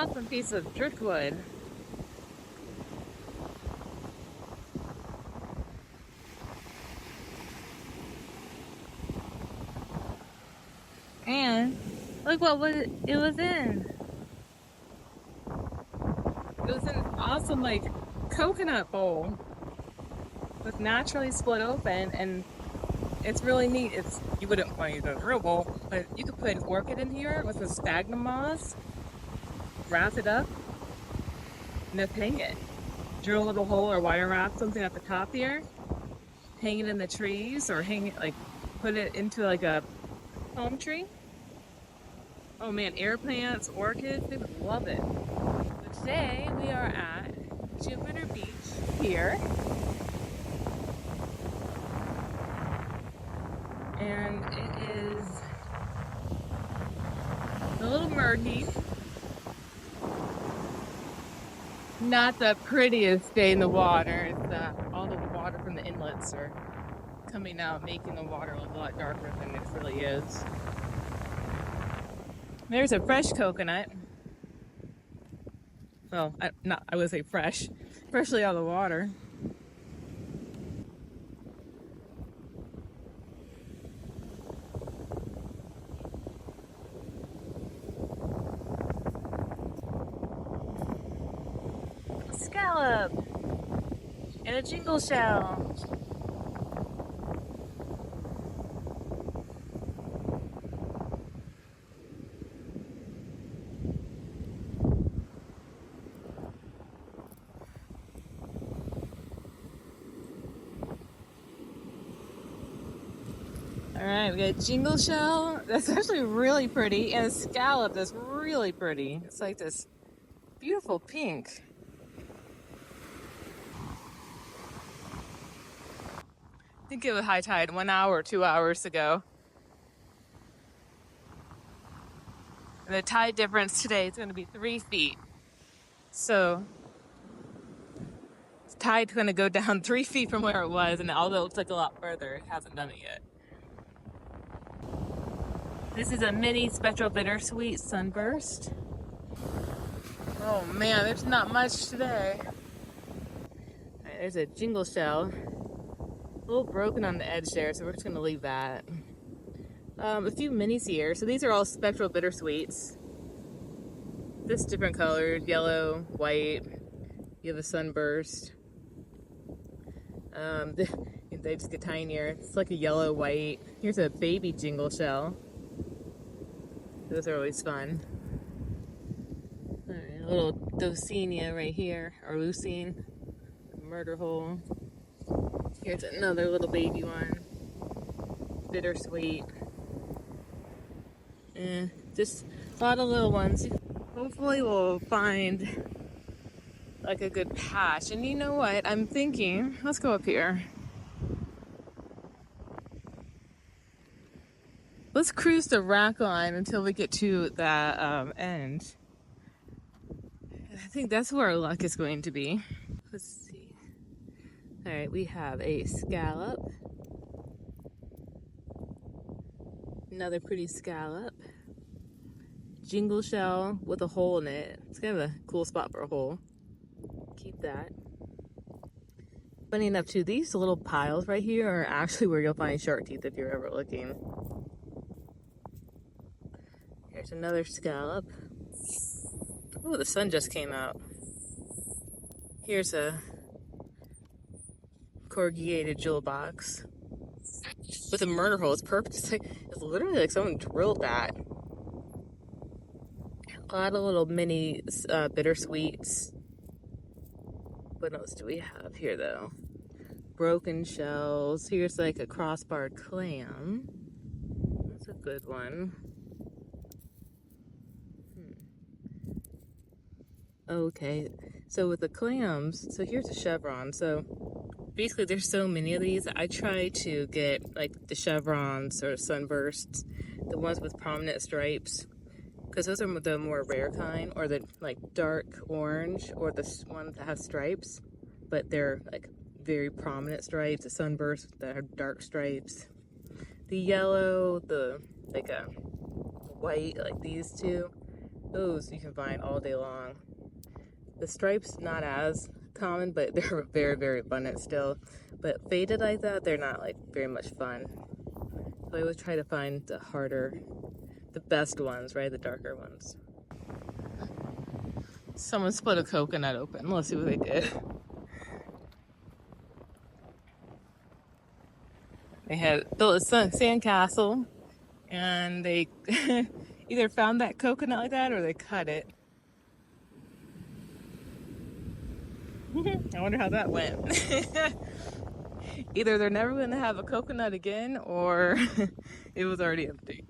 awesome piece of driftwood. And look what it was in. It was an awesome like coconut bowl with naturally split open, and it's really neat. You wouldn't want to use a real bowl, but you could put an orchid in here with a sphagnum moss, wrap it up, and just hang it. Drill a little hole or wire wrap something at the top here, hang it in the trees, or hang it like put it into like a palm tree. Oh man, air plants, orchids, they would love it. So today we are at Jupiter Beach here. And it is a little murky. Not the prettiest day in the water. It's all the water from the inlets are coming out, making the water a lot darker than it really is. There's a fresh coconut. Well, I would say fresh. Freshly out of the water. Scallop and a jingle shell. Alright, we got a jingle shell. That's actually really pretty. And a scallop that's really pretty. It's like this beautiful pink. I think it was high tide 1 hour or 2 hours ago. And the tide difference today is going to be 3 feet. So the tide's going to go down 3 feet from where it was, and although it looks like a lot further, it hasn't done it yet. This is a mini spectral bittersweet sunburst. Oh man, there's not much today. Right, there's a jingle shell. A little broken on the edge there, so we're just gonna leave that. A few minis here. So these are all spectral bittersweets. This different colored, yellow, white. You have a sunburst. They just get tinier. It's like a yellow, white. Here's a baby jingle shell. Those are always fun. All right, a little Dulcinea right here, or Lucine, murder hole. Here's another little baby one. Bittersweet. Just a lot of little ones. Hopefully we'll find like a good patch. And you know what? I'm thinking, let's go up here. Let's cruise the rack line until we get to that end. I think that's where our luck is going to be. Let's see. All right, we have a scallop. Another pretty scallop. Jingle shell with a hole in it. It's kind of a cool spot for a hole. Keep that. Funny enough too, these little piles right here are actually where you'll find shark teeth if you're ever looking. Here's another scallop. Oh, the sun just came out. Here's a corrugated jewel box with a murder hole. It's perfect. It's literally like someone drilled that. A lot of little mini bittersweets. What else do we have here though? Broken shells. Here's like a crossbarred clam. That's a good one. Okay, so with the clams, so here's a chevron. So basically there's so many of these. I try to get like the chevrons or sunbursts, the ones with prominent stripes, because those are the more rare kind, or the like dark orange, or the ones that have stripes, but they're like very prominent stripes, the sunbursts that have dark stripes. The yellow, the like a white, like these two. Those you can find all day long. The stripes, not as common, but they're very, very abundant still. But faded like that, they're not like very much fun. So I always try to find the harder, the best ones, right? The darker ones. Someone split a coconut open. Let's see what they did. They had built a sandcastle, and they either found that coconut like that or they cut it. I wonder how that went. Either they're never going to have a coconut again, or it was already empty.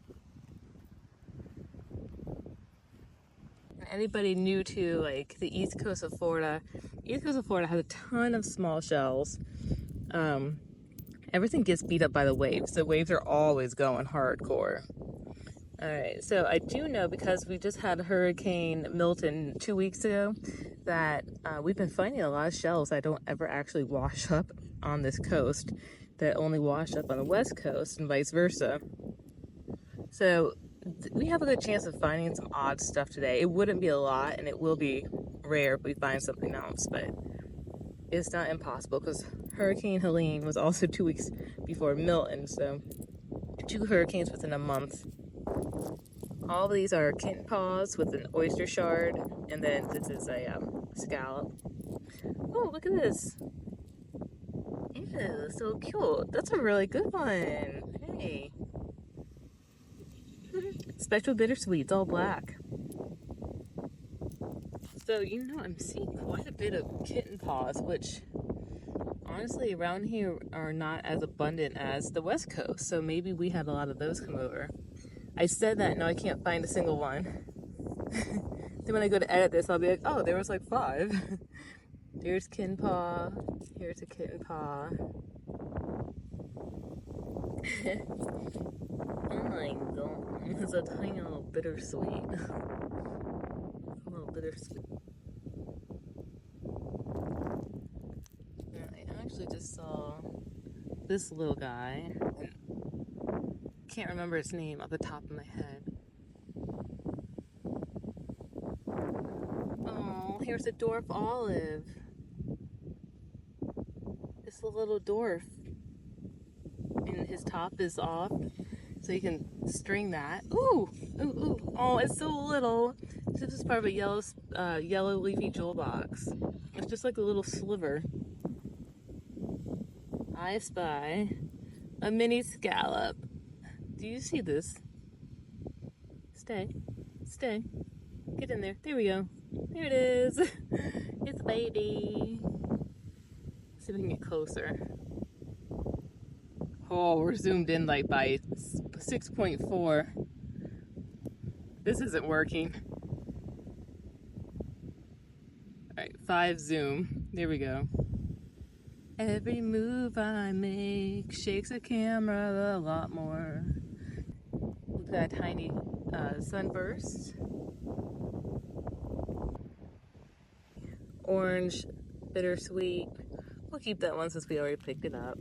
Anybody new to like the east coast of Florida, has a ton of small shells. Everything gets beat up by the waves. The waves are always going hardcore. All right, so I do know, because we just had Hurricane Milton 2 weeks ago, that we've been finding a lot of shells that don't ever actually wash up on this coast, that only wash up on the west coast and vice versa. So we have a good chance of finding some odd stuff today. It wouldn't be a lot, and it will be rare if we find something else, but it's not impossible, because Hurricane Helene was also 2 weeks before Milton, so 2 hurricanes within a month. All of these are kitten paws with an oyster shard, and then this is a scallop. Oh, look at this. Ew, so cute. That's a really good one. Hey. Special bittersweet, it's all black. So, I'm seeing quite a bit of kitten paws, which honestly around here are not as abundant as the West Coast. So maybe we had a lot of those come over. I said that, now I can't find a single one. Then when I go to edit this, I'll be like, oh, there was like 5. Here's kitten paw. Here's a kitten paw. Oh my god, it's a tiny little bittersweet. A little bittersweet. I actually just saw this little guy. Can't remember its name off the top of my head. Oh, here's a dwarf olive. It's a little dwarf. And his top is off, so you can string that. Ooh, ooh, ooh. Oh, it's so little. This is part of a yellow leafy jewel box. It's just like a little sliver. I spy a mini scallop. Do you see this? Stay. Stay. Get in there. There we go. There it is. It's a baby. Let's see if we can get closer. Oh, we're zoomed in like by 6.4. This isn't working. Alright, 5 zoom. There we go. Every move I make shakes the camera a lot more. We've got a tiny sunburst. Orange, bittersweet. We'll keep that one since we already picked it up.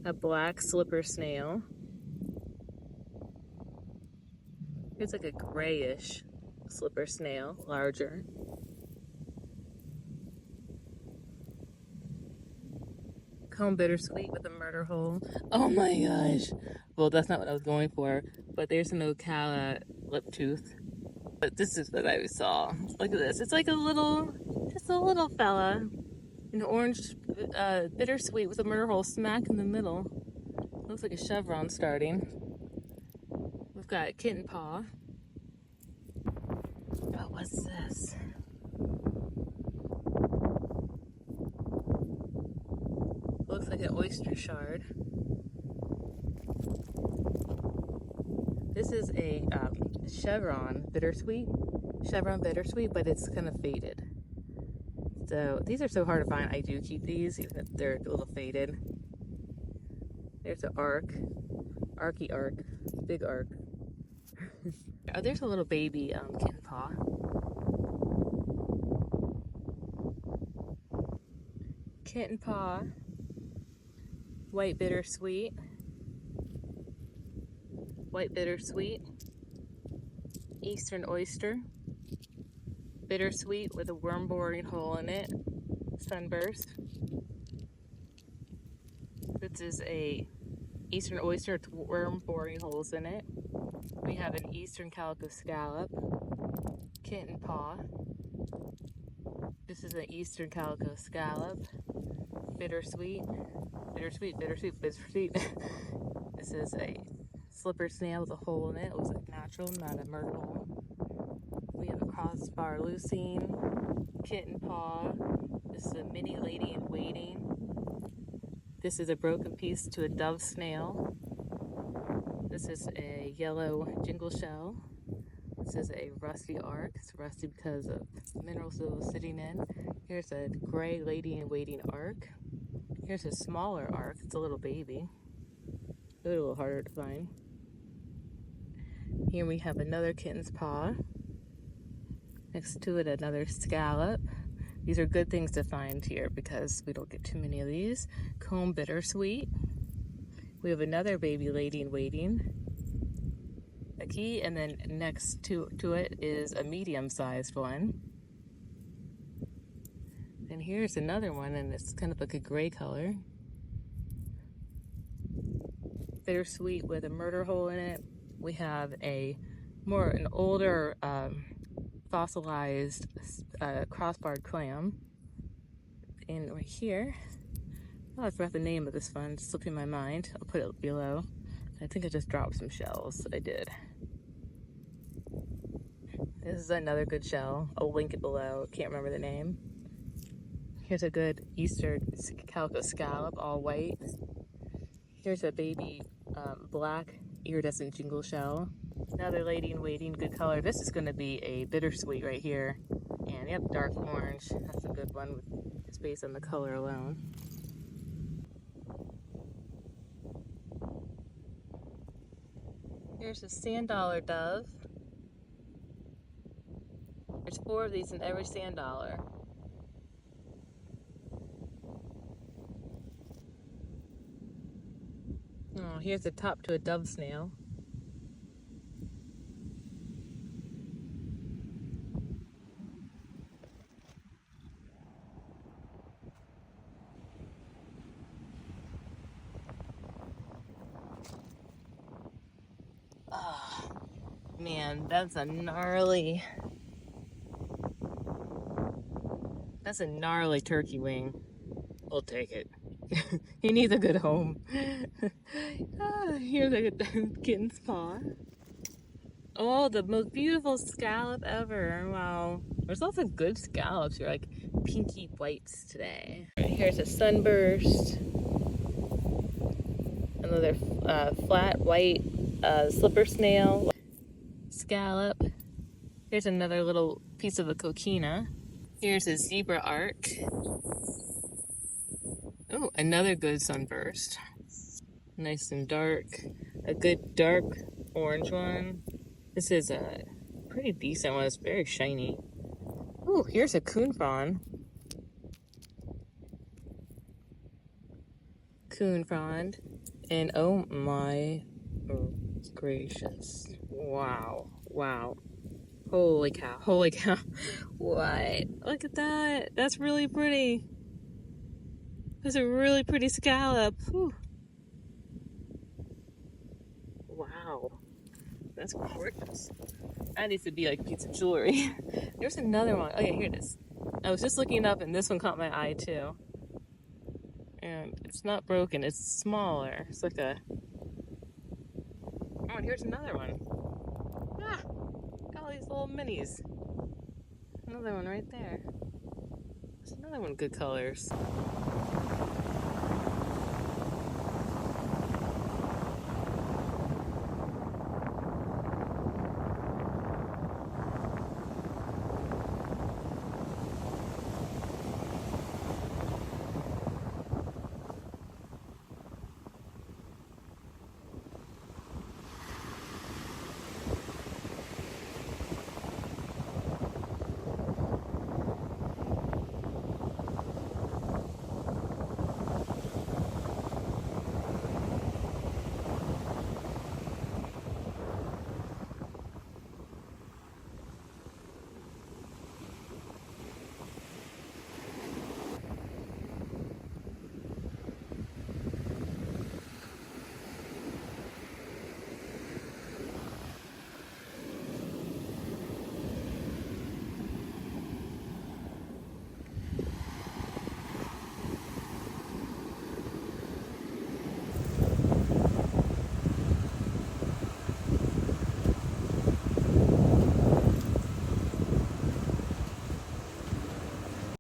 A black slipper snail. It's like a grayish slipper snail, larger. Comb bittersweet with a murder hole. Oh my gosh. Well, that's not what I was going for, but there's an Ocala lip tooth. But this is what I saw. Look at this. It's like just a little fella. An orange bittersweet with a murder hole smack in the middle. Looks like a chevron starting. We've got kitten paw. Oh, what's this? Looks like an oyster shard. This is a chevron bittersweet, but it's kind of faded. So these are so hard to find. I do keep these, even if they're a little faded. There's an arky arc, big arc. Oh, there's a little baby kitten paw. Kitten paw, white bittersweet, eastern oyster, bittersweet with a worm boring hole in it, sunburst. This is a eastern oyster with worm boring holes in it. We have an eastern calico scallop, kitten paw. This is an eastern calico scallop, bittersweet, bittersweet, bittersweet, bittersweet. This is a slipper snail with a hole in it. It looks like natural, not a myrtle. We have a crossbar leucine, kitten paw. This is a mini lady in waiting. This is a broken piece to a dove snail. This is a yellow jingle shell. This is a rusty arc. It's rusty because of minerals it was sitting in. Here's a gray lady in waiting arc. Here's a smaller arc. It's a little baby. A little harder to find. Here we have another kitten's paw. Next to it, another scallop. These are good things to find here because we don't get too many of these. Comb bittersweet. We have another baby lady in waiting, a key, and then next to it is a medium-sized one. And here's another one, and it's kind of like a gray color. Bittersweet with a murder hole in it. We have an older fossilized crossbarred clam. And right here, oh, I forgot the name of this one, it's slipping my mind. I'll put it below. I think I just dropped some shells. I did. This is another good shell. I'll link it below. Can't remember the name. Here's a good eastern calico scallop, all white. Here's a baby black iridescent jingle shell. Another lady in waiting, good color. This is going to be a bittersweet right here. And yep, dark orange. That's a good one. It's based on the color alone. Here's a sand dollar dove. There's 4 of these in every sand dollar. Oh, here's the top to a dove snail. Oh, man, that's a gnarly turkey wing. We'll take it. He needs a good home. Here's a kitten's paw. Oh, the most beautiful scallop ever. Wow. There's lots of good scallops here, like pinky whites today. Here's a sunburst. Another flat white slipper snail. Scallop. Here's another little piece of a coquina. Here's a zebra arc. Oh, another good sunburst. Nice and dark. A good dark orange one. This is a pretty decent one. It's very shiny. Oh, here's a coon frond. Coon frond. And oh my gracious. Wow. Wow. Holy cow. Holy cow. What? Look at that. That's really pretty. That's a really pretty scallop. Whew. Wow. That's gorgeous. That needs to be like a piece of jewelry. There's another one. Okay, here it is. I was just looking up and this one caught my eye too. And it's not broken, it's smaller. It's like a... Oh, and here's another one. Ah! Got all these little minis. Another one right there. There's another one, good colors.